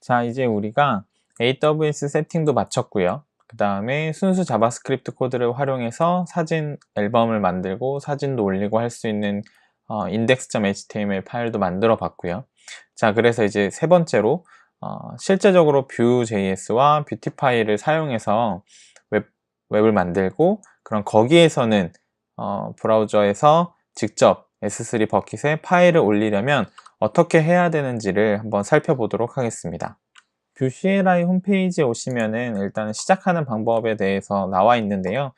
자, 이제 우리가 AWS 세팅도 마쳤고요. 그 다음에 순수 자바스크립트 코드를 활용해서 사진 앨범을 만들고 사진도 올리고 할 수 있는 index.html 파일도 만들어 봤고요. 자, 그래서 이제 세 번째로 실제적으로 Vue.js와 뷰티파이를 사용해서 웹을 만들고, 그럼 거기에서는 브라우저에서 직접 S3 버킷에 파일을 올리려면 어떻게 해야 되는지를 한번 살펴보도록 하겠습니다. 뷰 CLI 홈페이지에 오시면은 일단 시작하는 방법에 대해서 나와 있는데요.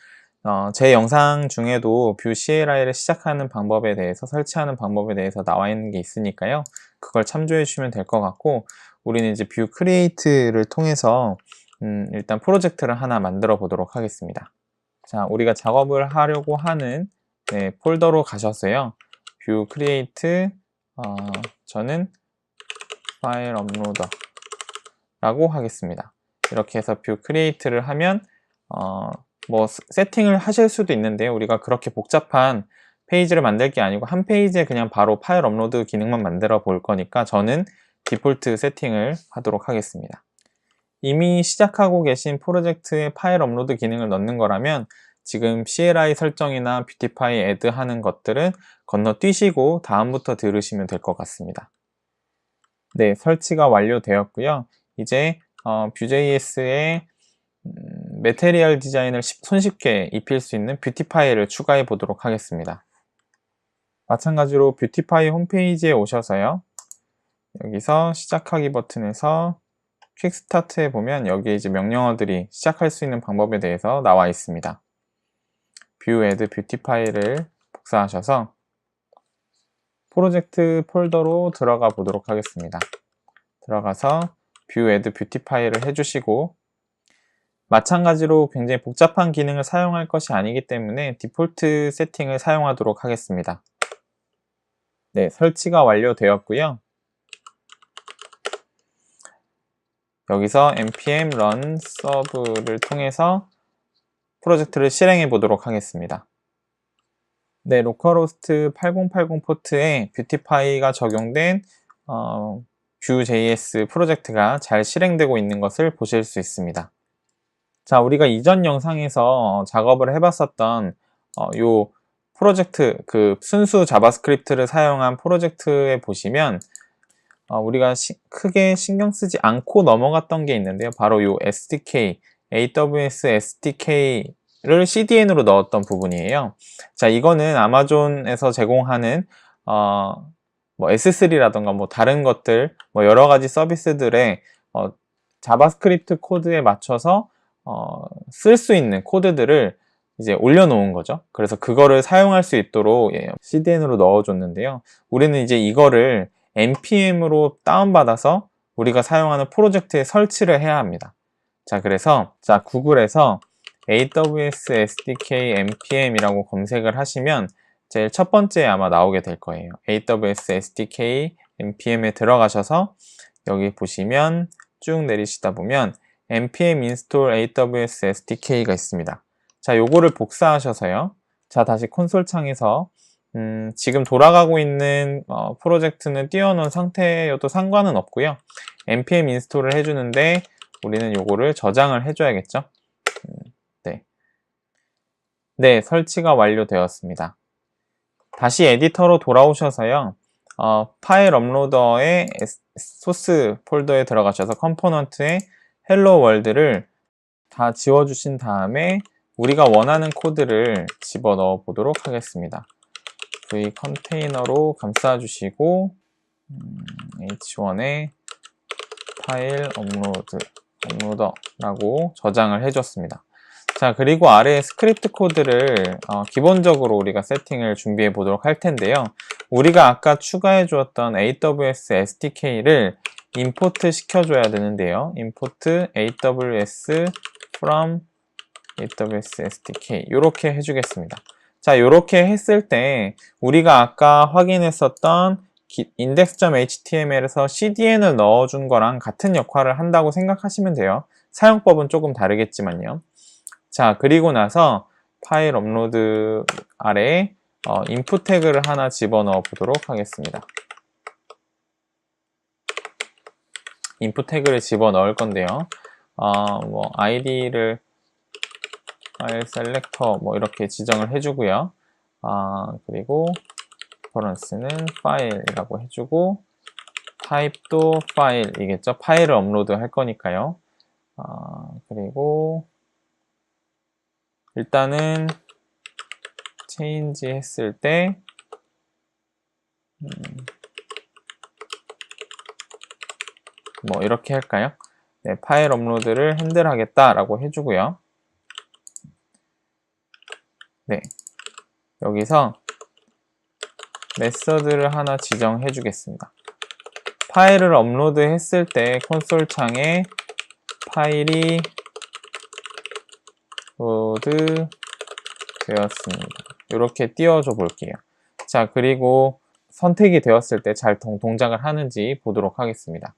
제 영상 중에도 뷰 CLI를 시작하는 방법에 대해서, 설치하는 방법에 대해서 나와 있는 게 있으니까요. 그걸 참조해 주시면 될 것 같고, 우리는 이제 뷰 크리에이트를 통해서 일단 프로젝트를 하나 만들어 보도록 하겠습니다. 자, 우리가 작업을 하려고 하는 폴더로 가셔서요. 뷰 크리에이트, 저는 파일 업로더 라고 하겠습니다. 이렇게 해서 뷰 크리에이트를 하면 뭐 세팅을 하실 수도 있는데요. 우리가 그렇게 복잡한 페이지를 만들 게 아니고 한 페이지에 그냥 바로 파일 업로드 기능만 만들어 볼 거니까 저는 디폴트 세팅을 하도록 하겠습니다. 이미 시작하고 계신 프로젝트에 파일 업로드 기능을 넣는 거라면 지금 CLI 설정이나 뷰티파이 애드 하는 것들은 건너뛰시고 다음부터 들으시면 될 것 같습니다. 네, 설치가 완료되었고요. 이제 Vue.js의 매테리얼 디자인을 손쉽게 입힐 수 있는 뷰티파이를 추가해 보도록 하겠습니다. 마찬가지로 뷰티파이 홈페이지에 오셔서요. 여기서 시작하기 버튼에서 퀵 스타트에 보면 여기에 이제 명령어들이 시작할 수 있는 방법에 대해서 나와 있습니다. 뷰 애드 뷰티파이를 복사하셔서 프로젝트 폴더로 들어가 보도록 하겠습니다. 들어가서 뷰 애드 뷰티파이를 해주시고, 마찬가지로 굉장히 복잡한 기능을 사용할 것이 아니기 때문에 디폴트 세팅을 사용하도록 하겠습니다. 네, 설치가 완료되었고요. 여기서 npm run serve를 통해서 프로젝트를 실행해 보도록 하겠습니다. 네, 로컬호스트 8080 포트에 뷰티파이가 적용된 Vue.js 프로젝트가 잘 실행되고 있는 것을 보실 수 있습니다. 자, 우리가 이전 영상에서 작업을 해봤었던 요 프로젝트, 순수 자바스크립트를 사용한 프로젝트에 보시면 우리가 크게 신경 쓰지 않고 넘어갔던 게 있는데요. 바로 요 SDK, AWS SDK를 CDN으로 넣었던 부분이에요. 자, 이거는 아마존에서 제공하는 뭐 S3라던가 뭐 다른 것들, 뭐 여러 가지 서비스들의 자바스크립트 코드에 맞춰서 쓸 수 있는 코드들을 이제 올려놓은 거죠. 그래서 그거를 사용할 수 있도록 CDN으로 넣어줬는데요. 우리는 이제 이거를 npm으로 다운받아서 우리가 사용하는 프로젝트에 설치를 해야 합니다. 자, 그래서 구글에서 AWS SDK npm이라고 검색을 하시면 제일 첫 번째 아마 나오게 될 거예요. AWS SDK npm에 들어가셔서 여기 보시면 쭉 내리시다 보면 npm install AWS SDK가 있습니다. 자, 요거를 복사하셔서요. 자, 다시 콘솔 창에서 지금 돌아가고 있는 프로젝트는 띄워놓은 상태여도 상관은 없고요. npm 인스톨을 해주는데 우리는 요거를 저장을 해줘야겠죠. 네, 설치가 완료되었습니다. 다시 에디터로 돌아오셔서요. 파일 업로더의 소스 폴더에 들어가셔서 컴포넌트에 헬로 월드를 다 지워주신 다음에 우리가 원하는 코드를 집어넣어 보도록 하겠습니다. v 컨테이너로 감싸주시고 h1에 파일 업로더라고 저장을 해줬습니다. 자, 그리고 아래에 스크립트 코드를 기본적으로 우리가 세팅을 준비해 보도록 할 텐데요. 우리가 아까 추가해 주었던 AWS SDK를 임포트 시켜줘야 되는데요. import AWS from AWS SDK 이렇게 해주겠습니다. 자, 이렇게 했을 때 우리가 아까 확인했었던 index.html에서 CDN을 넣어준 거랑 같은 역할을 한다고 생각하시면 돼요. 사용법은 조금 다르겠지만요. 자, 그리고 나서 파일 업로드 아래에 인풋 태그를 하나 집어넣어 보도록 하겠습니다. input 태그를 집어 넣을 건데요. 뭐 id를 파일 셀렉터 뭐 이렇게 지정을 해주고요. 그리고 레퍼런스는 파일이라고 해주고 타입도 파일이겠죠. 파일을 업로드 할 거니까요. 그리고 일단은 change 했을 때 뭐 이렇게 할까요? 네, 파일 업로드를 핸들 하겠다라고 해주고요. 네, 여기서 메서드를 하나 지정해 주겠습니다. 파일을 업로드 했을 때 콘솔 창에 파일이 로드 되었습니다. 이렇게 띄워줘 볼게요. 자, 그리고 선택이 되었을 때 잘 동작을 하는지 보도록 하겠습니다.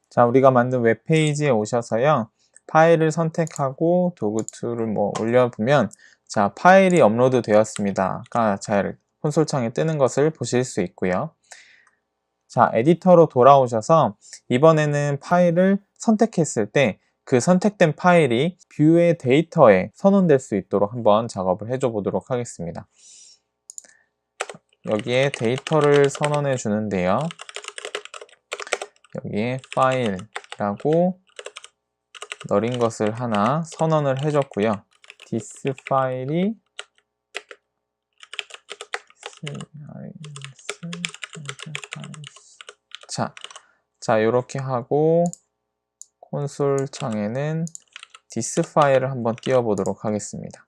자, 우리가 만든 웹페이지에 오셔서요. 파일을 선택하고 도구2를 뭐 올려보면 자, 파일이 업로드 되었습니다가 잘 콘솔 창에 뜨는 것을 보실 수 있고요. 자, 에디터로 돌아오셔서 이번에는 파일을 선택했을 때 그 선택된 파일이 뷰의 데이터에 선언될 수 있도록 한번 작업을 해줘 보도록 하겠습니다. 여기에 데이터를 선언해 주는데요. 여기에 파일이라고 너린 것을 하나 선언을 해줬고요. this 파일이 자, 이렇게 하고 콘솔 창에는 this 파일을 한번 띄워보도록 하겠습니다.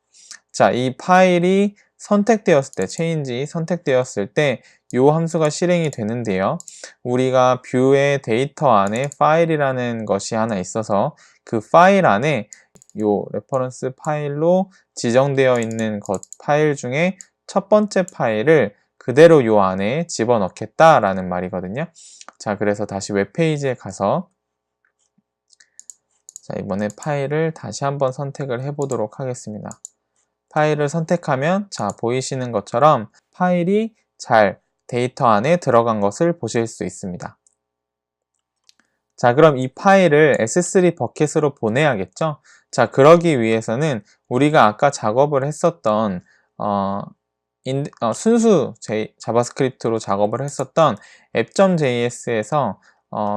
자, 이 파일이 선택되었을 때, change 선택되었을 때 이 함수가 실행이 되는데요. 우리가 뷰의 데이터 안에 파일이라는 것이 하나 있어서 그 파일 안에 이 레퍼런스 파일로 지정되어 있는 파일 중에 첫 번째 파일을 그대로 이 안에 집어넣겠다라는 말이거든요. 자, 그래서 다시 웹페이지에 가서 자, 이번에 파일을 다시 한번 선택을 해 보도록 하겠습니다. 파일을 선택하면 자, 보이시는 것처럼 파일이 잘 데이터 안에 들어간 것을 보실 수 있습니다. 자, 그럼 이 파일을 S3 버켓으로 보내야겠죠? 자, 그러기 위해서는 우리가 아까 작업을 했었던 순수 자바스크립트로 작업을 했었던 app.js에서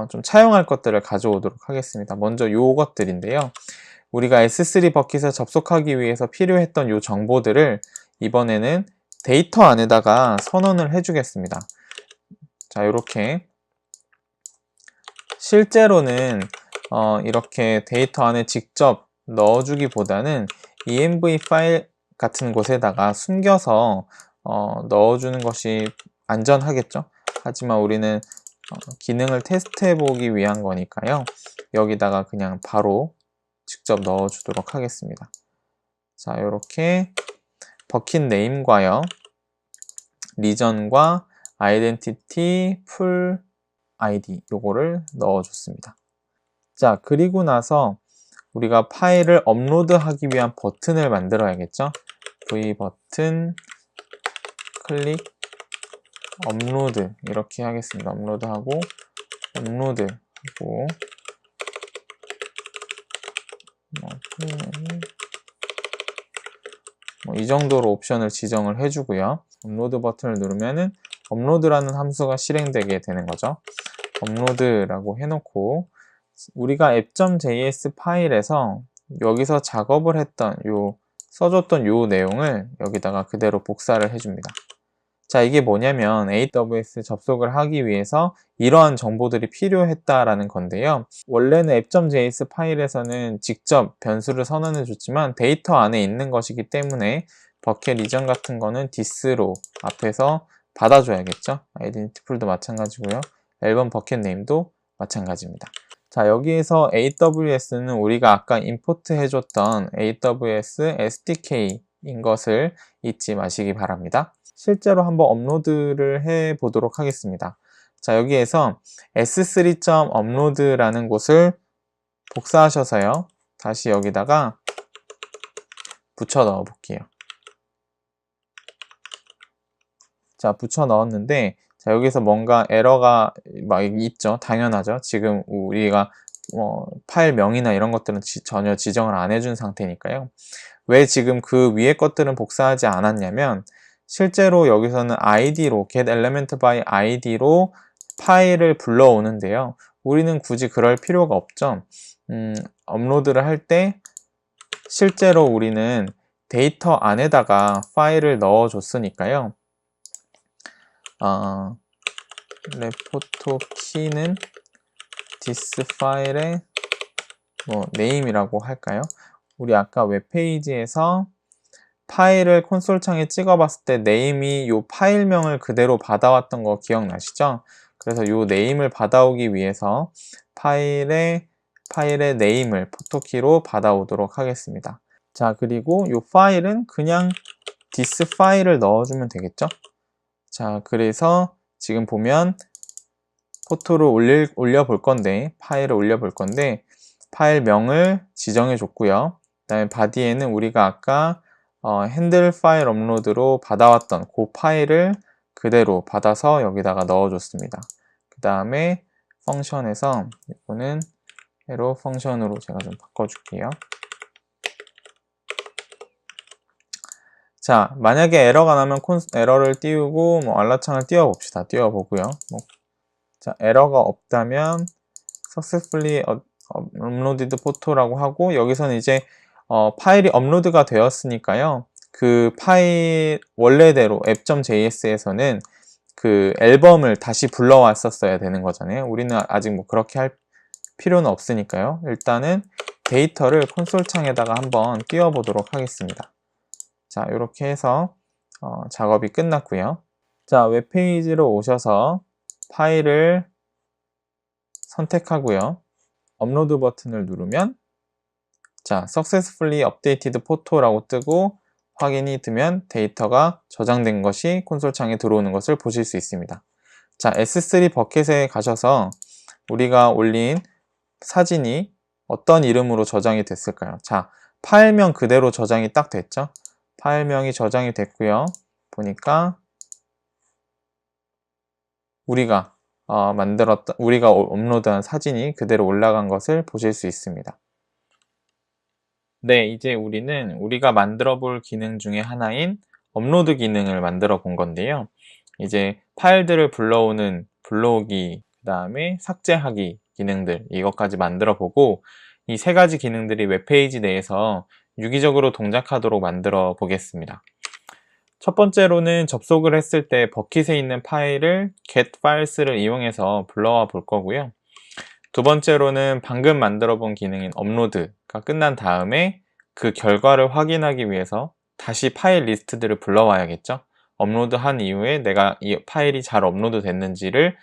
좀 차용할 것들을 가져오도록 하겠습니다. 먼저 요것들인데요. 우리가 S3 버킷에 접속하기 위해서 필요했던 요 정보들을 이번에는 데이터 안에다가 선언을 해주겠습니다. 자, 이렇게 실제로는 이렇게 데이터 안에 직접 넣어주기보다는 env 파일 같은 곳에다가 숨겨서 넣어주는 것이 안전하겠죠. 하지만 우리는 기능을 테스트해 보기 위한 거니까요. 여기다가 그냥 바로 직접 넣어 주도록 하겠습니다. 자, 이렇게 버킷 네임과요, 리전과 아이덴티티 풀 아이디 요거를 넣어 줬습니다. 자, 그리고 나서 우리가 파일을 업로드하기 위한 버튼을 만들어야겠죠. V 버튼 클릭 업로드 이렇게 하겠습니다. 업로드하고 업로드하고 이 정도로 옵션을 지정을 해주고요. 업로드 버튼을 누르면은 업로드라는 함수가 실행되게 되는 거죠. 업로드라고 해놓고 우리가 app.js 파일에서 여기서 작업을 했던 써줬던 요 내용을 여기다가 그대로 복사를 해줍니다. 자, 이게 뭐냐면 AWS 접속을 하기 위해서 이러한 정보들이 필요했다라는 건데요. 원래는 app.js 파일에서는 직접 변수를 선언해 줬지만 데이터 안에 있는 것이기 때문에 버켓 이전 같은 거는 this로 앞에서 받아줘야겠죠. 아이덴티티 풀도 마찬가지고요. 앨범 버켓 네임도 마찬가지입니다. 자, 여기에서 AWS는 우리가 아까 임포트 해줬던 AWS SDK인 것을 잊지 마시기 바랍니다. 실제로 한번 업로드를 해 보도록 하겠습니다. 자, 여기에서 s3.upload라는 곳을 복사하셔서요. 다시 여기다가 붙여 넣어 볼게요. 자, 붙여 넣었는데 자, 여기서 뭔가 에러가 막 있죠. 당연하죠. 지금 우리가 파일명이나 이런 것들은 전혀 지정을 안 해준 상태니까요. 왜 지금 그 위에 것들은 복사하지 않았냐면 실제로 여기서는 id로 get element by id로 파일을 불러오는데요. 우리는 굳이 그럴 필요가 없죠. 업로드를 할 때 실제로 우리는 데이터 안에다가 파일을 넣어 줬으니까요. 레포토 키는 this 파일의 name이라고 할까요? 우리 아까 웹페이지에서 파일을 콘솔 창에 찍어봤을 때 name이 이 파일명을 그대로 받아왔던 거 기억나시죠? 그래서 이 name을 받아오기 위해서 파일의 name을 포토키로 받아오도록 하겠습니다. 자, 그리고 이 파일은 그냥 this 파일을 넣어주면 되겠죠? 자, 그래서 지금 보면 포토를 올려볼 건데, 파일을 올려볼 건데, 파일명을 지정해 줬고요. 그 다음에 바디에는 우리가 아까 핸들 파일 업로드로 받아왔던 그 파일을 그대로 받아서 여기다가 넣어줬습니다. 그 다음에 펑션에서 이거는 에러 펑션으로 제가 좀 바꿔줄게요. 자, 만약에 에러가 나면 에러를 띄우고 알라창을 띄워봅시다. 띄워보고요. 자, 에러가 없다면 successfully uploaded photo라고 하고 여기서는 이제 파일이 업로드가 되었으니까요. 그 파일 원래대로 app.js에서는 그 앨범을 다시 불러왔었어야 되는 거잖아요. 우리는 아직 그렇게 할 필요는 없으니까요. 일단은 데이터를 콘솔 창에다가 한번 띄워보도록 하겠습니다. 자, 이렇게 해서 작업이 끝났고요. 자, 웹페이지로 오셔서 파일을 선택하고요. 업로드 버튼을 누르면 자, successfully updated photo라고 뜨고 확인이 되면 데이터가 저장된 것이 콘솔 창에 들어오는 것을 보실 수 있습니다. 자, S3 버켓에 가셔서 우리가 올린 사진이 어떤 이름으로 저장이 됐을까요? 자, 파일명 그대로 저장이 딱 됐죠? 파일명이 저장이 됐고요. 보니까 우리가 우리가 업로드한 사진이 그대로 올라간 것을 보실 수 있습니다. 네, 이제 우리가 만들어 볼 기능 중에 하나인 업로드 기능을 만들어 본 건데요. 이제 파일들을 불러오기, 그 다음에 삭제하기 기능들, 이것까지 만들어 보고 이 세 가지 기능들이 웹페이지 내에서 유기적으로 동작하도록 만들어 보겠습니다. 첫 번째로는 접속을 했을 때 버킷에 있는 파일을 getFiles를 이용해서 불러와 볼 거고요. 두 번째로는 방금 만들어 본 기능인 업로드가 끝난 다음에 그 결과를 확인하기 위해서 다시 파일 리스트들을 불러와야겠죠. 업로드한 이후에 내가 이 파일이 잘 업로드 됐는지를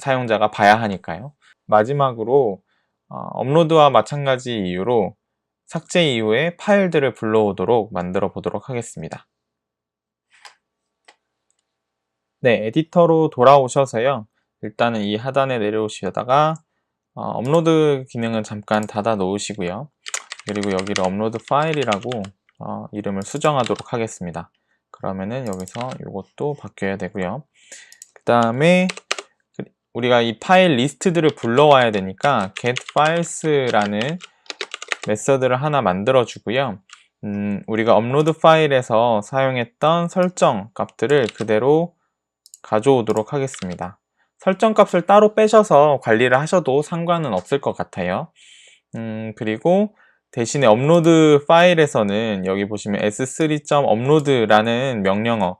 사용자가 봐야 하니까요. 마지막으로 업로드와 마찬가지 이유로 삭제 이후에 파일들을 불러오도록 만들어 보도록 하겠습니다. 네, 에디터로 돌아오셔서요. 일단은 이 하단에 내려오시다가 업로드 기능은 잠깐 닫아 놓으시고요. 그리고 여기를 업로드 파일이라고 이름을 수정하도록 하겠습니다. 그러면은 여기서 이것도 바뀌어야 되고요. 그 다음에 우리가 이 파일 리스트들을 불러와야 되니까 getFiles라는 메서드를 하나 만들어 주고요. 우리가 업로드 파일에서 사용했던 설정 값들을 그대로 가져오도록 하겠습니다. 설정 값을 따로 빼셔서 관리를 하셔도 상관은 없을 것 같아요. 그리고 대신에 업로드 파일에서는 여기 보시면 s3.upload라는 명령어,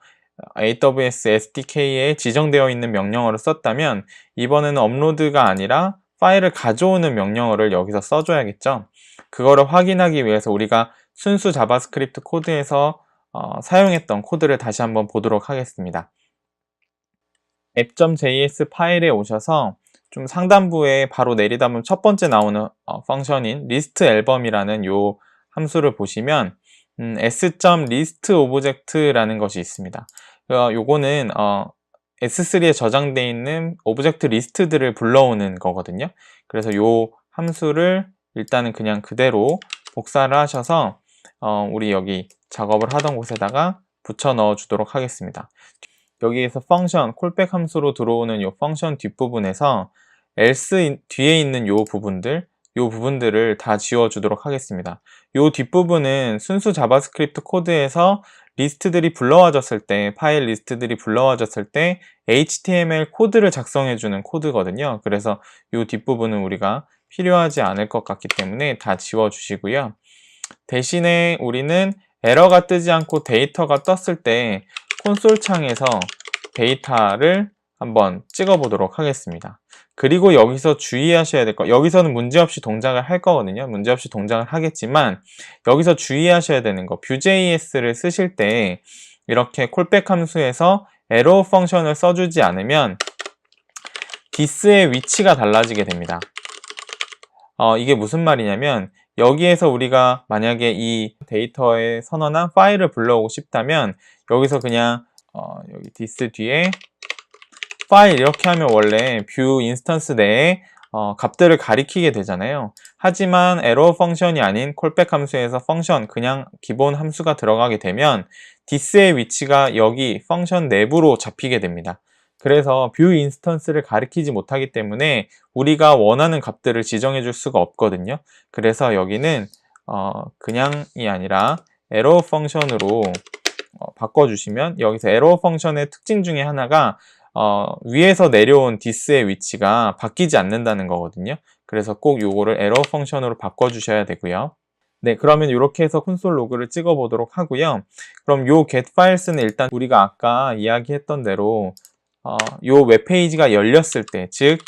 AWS SDK에 지정되어 있는 명령어를 썼다면 이번에는 업로드가 아니라 파일을 가져오는 명령어를 여기서 써줘야겠죠. 그거를 확인하기 위해서 우리가 순수 자바스크립트 코드에서 사용했던 코드를 다시 한번 보도록 하겠습니다. app.js 파일에 오셔서 좀 상단부에 바로 내리다 보면 첫 번째 나오는 펑션인 list 앨범이라는 요 함수를 보시면 s.listObject라는 것이 있습니다. 요거는 S3에 저장되어 있는 오브젝트 리스트들을 불러오는 거거든요. 그래서 요 함수를 일단은 그냥 그대로 복사를 하셔서 우리 여기 작업을 하던 곳에다가 붙여 넣어 주도록 하겠습니다. 여기에서 펑션, 콜백 함수로 들어오는 이 펑션 뒷부분에서 else 뒤에 있는 이 부분들, 요 부분들을 다 지워주도록 하겠습니다. 요 뒷부분은 순수 자바스크립트 코드에서 리스트들이 불러와졌을 때, 파일 리스트들이 불러와졌을 때 HTML 코드를 작성해주는 코드거든요. 그래서 요 뒷부분은 우리가 필요하지 않을 것 같기 때문에 다 지워주시고요. 대신에 우리는 에러가 뜨지 않고 데이터가 떴을 때 콘솔 창에서 데이터를 한번 찍어 보도록 하겠습니다. 그리고 여기서 주의하셔야 될 거, 여기서는 문제없이 동작을 할 거거든요. 문제없이 동작을 하겠지만 여기서 주의하셔야 되는 거, Vue.js를 쓰실 때 이렇게 콜백 함수에서 에러 펑션을 써주지 않으면 this의 위치가 달라지게 됩니다. 이게 무슨 말이냐면 여기에서 우리가 만약에 이 데이터에 선언한 파일을 불러오고 싶다면 여기서 그냥 여기 this 뒤에 파일 이렇게 하면 원래 뷰 인스턴스 내에 값들을 가리키게 되잖아요. 하지만 에러 펑션이 아닌 콜백 함수에서 펑션, 그냥 기본 함수가 들어가게 되면 this의 위치가 여기 펑션 내부로 잡히게 됩니다. 그래서 뷰 인스턴스를 가리키지 못하기 때문에 우리가 원하는 값들을 지정해 줄 수가 없거든요. 그래서 여기는 그냥이 아니라 에러 펑션으로 바꿔주시면, 여기서 에러 펑션의 특징 중에 하나가 위에서 내려온 this의 위치가 바뀌지 않는다는 거거든요. 그래서 꼭 요거를 에러 펑션으로 바꿔주셔야 되고요. 네, 그러면 이렇게 해서 콘솔 로그를 찍어 보도록 하고요. 그럼 요 getFiles는 일단 우리가 아까 이야기했던 대로 요 웹페이지가 열렸을 때, 즉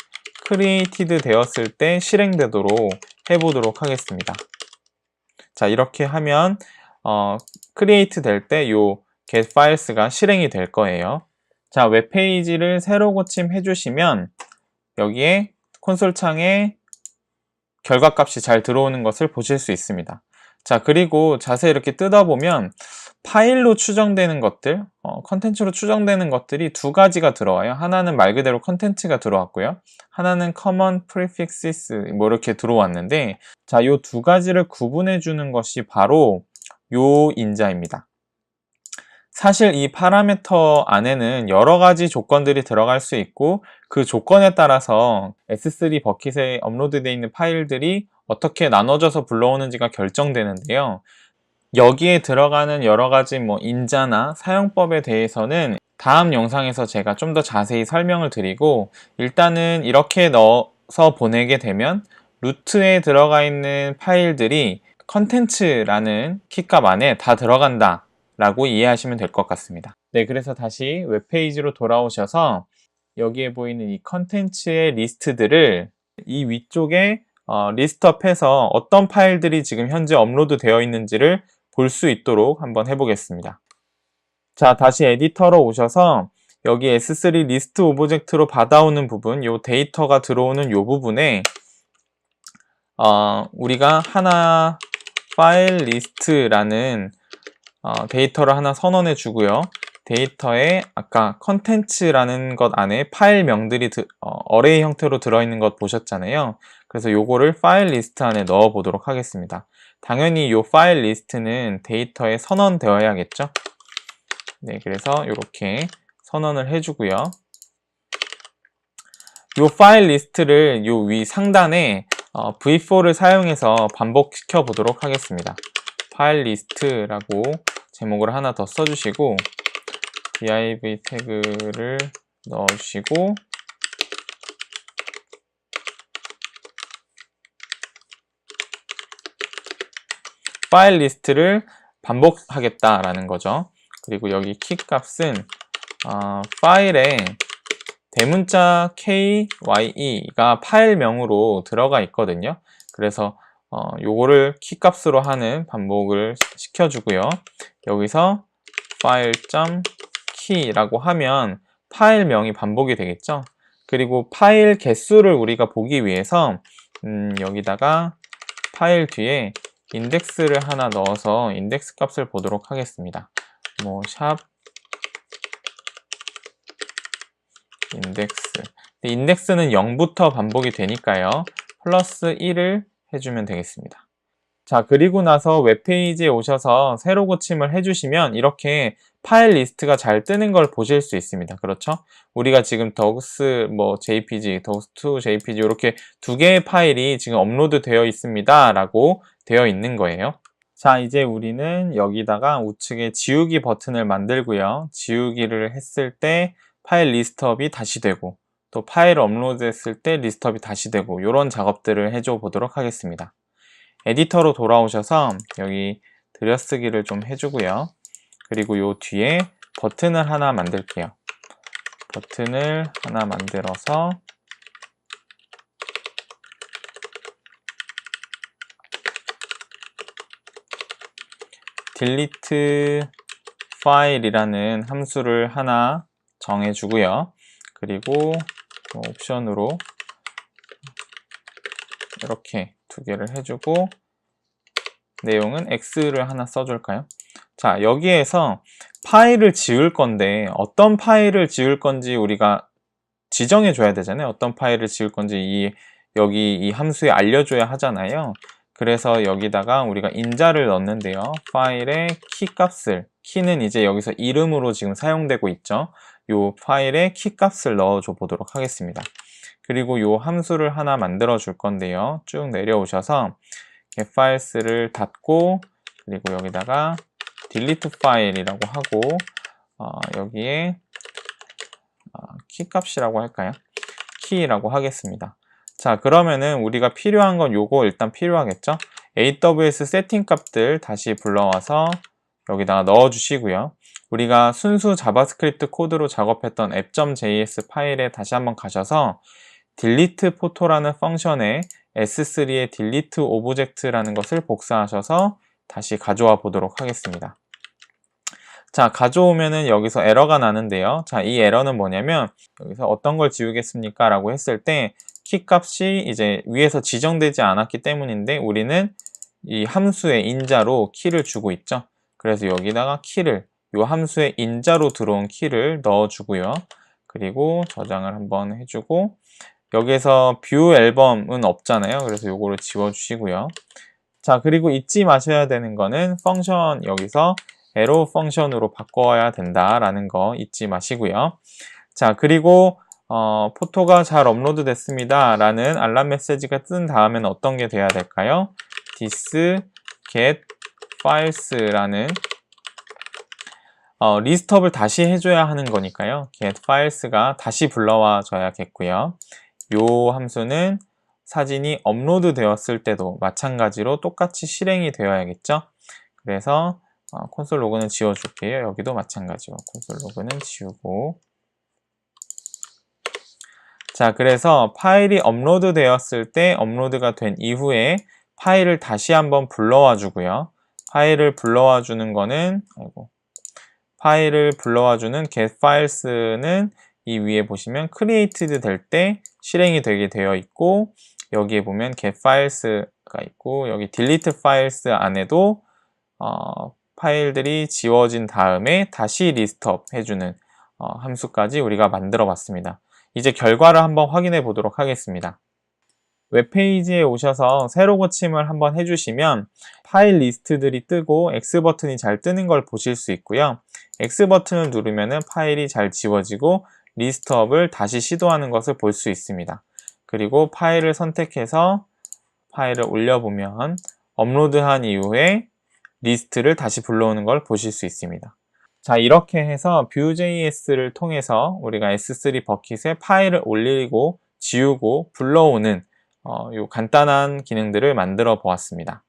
created 되었을 때 실행되도록 해보도록 하겠습니다. 자, 이렇게 하면 create 될 때 요 getFiles가 실행이 될 거예요. 자, 웹페이지를 새로 고침해 주시면 여기에 콘솔 창에 결과값이 잘 들어오는 것을 보실 수 있습니다. 자, 그리고 자세히 이렇게 뜯어보면 파일로 추정되는 것들, 컨텐츠로 추정되는 것들이 두 가지가 들어와요. 하나는 말 그대로 컨텐츠가 들어왔고요. 하나는 common prefixes 뭐 이렇게 들어왔는데, 자, 요 두 가지를 구분해 주는 것이 바로 요 인자입니다. 사실 이 파라미터 안에는 여러 가지 조건들이 들어갈 수 있고 그 조건에 따라서 S3 버킷에 업로드되어 있는 파일들이 어떻게 나눠져서 불러오는지가 결정되는데요. 여기에 들어가는 여러 가지 인자나 사용법에 대해서는 다음 영상에서 제가 좀 더 자세히 설명을 드리고, 일단은 이렇게 넣어서 보내게 되면 루트에 들어가 있는 파일들이 컨텐츠라는 키값 안에 다 들어간다 라고 이해하시면 될 것 같습니다. 네, 그래서 다시 웹페이지로 돌아오셔서 여기에 보이는 이 컨텐츠의 리스트들을 이 위쪽에 리스트업해서 어떤 파일들이 지금 현재 업로드 되어 있는지를 볼 수 있도록 한번 해보겠습니다. 자, 다시 에디터로 오셔서 여기 S3 리스트 오브젝트로 받아오는 부분, 요 데이터가 들어오는 요 부분에 우리가 하나 파일 리스트라는 데이터를 하나 선언해 주고요. 데이터에 아까 컨텐츠라는 것 안에 파일명들이 어레이 형태로 들어있는 것 보셨잖아요. 그래서 요거를 파일 리스트 안에 넣어 보도록 하겠습니다. 당연히 요 파일 리스트는 데이터에 선언되어야겠죠. 네, 그래서 이렇게 선언을 해주고요. 요 파일 리스트를 요 위 상단에 v4를 사용해서 반복시켜 보도록 하겠습니다. 파일 리스트라고 제목을 하나 더 써주시고 div 태그를 넣어주시고 파일 리스트를 반복하겠다라는 거죠. 그리고 여기 키 값은 파일에 대문자 kye가 파일명으로 들어가 있거든요. 그래서 요거를 키 값으로 하는 반복을 시켜주고요. 여기서 file.key라고 하면 파일명이 반복이 되겠죠. 그리고 파일 개수를 우리가 보기 위해서 여기다가 파일 뒤에 인덱스를 하나 넣어서 인덱스 값을 보도록 하겠습니다. 샵 인덱스. 인덱스는 0부터 반복이 되니까요. 플러스 1을 해주면 되겠습니다. 자, 그리고 나서 웹페이지에 오셔서 새로 고침을 해주시면 이렇게 파일 리스트가 잘 뜨는 걸 보실 수 있습니다. 그렇죠? 우리가 지금 docs jpg, docs2 jpg 이렇게 두 개의 파일이 지금 업로드 되어 있습니다 라고 되어 있는 거예요. 자, 이제 우리는 여기다가 우측에 지우기 버튼을 만들고요. 지우기를 했을 때 파일 리스트업이 다시 되고 또 파일 업로드 했을 때 리스트업이 다시 되고 이런 작업들을 해줘 보도록 하겠습니다. 에디터로 돌아오셔서 여기 들여쓰기를 좀 해주고요. 그리고 요 뒤에 버튼을 하나 만들게요. 버튼을 하나 만들어서 delete file이라는 함수를 하나 정해주고요. 그리고 옵션으로 이렇게 두 개를 해주고 내용은 X를 하나 써줄까요? 자, 여기에서 파일을 지울 건데 어떤 파일을 지울 건지 우리가 지정해 줘야 되잖아요. 어떤 파일을 지울 건지 여기 이 함수에 알려줘야 하잖아요. 그래서 여기다가 우리가 인자를 넣는데요. 파일의 키 값을, 키는 이제 여기서 이름으로 지금 사용되고 있죠. 요 파일의 키 값을 넣어줘 보도록 하겠습니다. 그리고 요 함수를 하나 만들어 줄 건데요. 쭉 내려오셔서 getFiles를 닫고 그리고 여기다가 delete file이라고 하고 여기에 키 값이라고 할까요? 키라고 하겠습니다. 자, 그러면은 우리가 필요한 건 요거 일단 필요하겠죠? AWS 세팅 값들 다시 불러와서 여기다가 넣어 주시고요. 우리가 순수 자바스크립트 코드로 작업했던 app.js 파일에 다시 한번 가셔서 delete photo라는 펑션에 S3의 delete object라는 것을 복사하셔서 다시 가져와 보도록 하겠습니다. 자, 가져오면은 여기서 에러가 나는데요. 자, 이 에러는 뭐냐면 여기서 어떤 걸 지우겠습니까? 라고 했을 때 키 값이 이제 위에서 지정되지 않았기 때문인데 우리는 이 함수의 인자로 키를 주고 있죠. 그래서 여기다가 키를 이 함수의 인자로 들어온 키를 넣어 주고요. 그리고 저장을 한번 해주고 여기에서 뷰 앨범은 없잖아요. 그래서 요거를 지워 주시고요. 자, 그리고 잊지 마셔야 되는 거는 펑션 여기서 arrow 펑션으로 바꿔야 된다라는 거 잊지 마시고요. 자, 그리고 포토가 잘 업로드 됐습니다 라는 알람 메시지가 뜬 다음에는 어떤 게 돼야 될까요? this get files라는 리스트업을 다시 해줘야 하는 거니까요. get files가 다시 불러와 줘야겠고요. 요 함수는 사진이 업로드 되었을 때도 마찬가지로 똑같이 실행이 되어야겠죠. 그래서 콘솔 로그는 지워줄게요. 여기도 마찬가지로 콘솔 로그는 지우고 자, 그래서 파일이 업로드 되었을 때 업로드가 된 이후에 파일을 다시 한번 불러와 주고요. 파일을 불러와 주는 거는 파일을 불러와 주는 getFiles는 이 위에 보시면 created 될 때 실행이 되게 되어 있고 여기에 보면 getFiles가 있고 여기 delete files 안에도 파일들이 지워진 다음에 다시 리스트업 해주는 함수까지 우리가 만들어 봤습니다. 이제 결과를 한번 확인해 보도록 하겠습니다. 웹페이지에 오셔서 새로 고침을 한번 해주시면 파일 리스트들이 뜨고 X 버튼이 잘 뜨는 걸 보실 수 있고요. X 버튼을 누르면 파일이 잘 지워지고 리스트업을 다시 시도하는 것을 볼 수 있습니다. 그리고 파일을 선택해서 파일을 올려보면 업로드한 이후에 리스트를 다시 불러오는 걸 보실 수 있습니다. 자, 이렇게 해서 Vue.js를 통해서 우리가 S3 버킷에 파일을 올리고 지우고 불러오는 요 간단한 기능들을 만들어 보았습니다.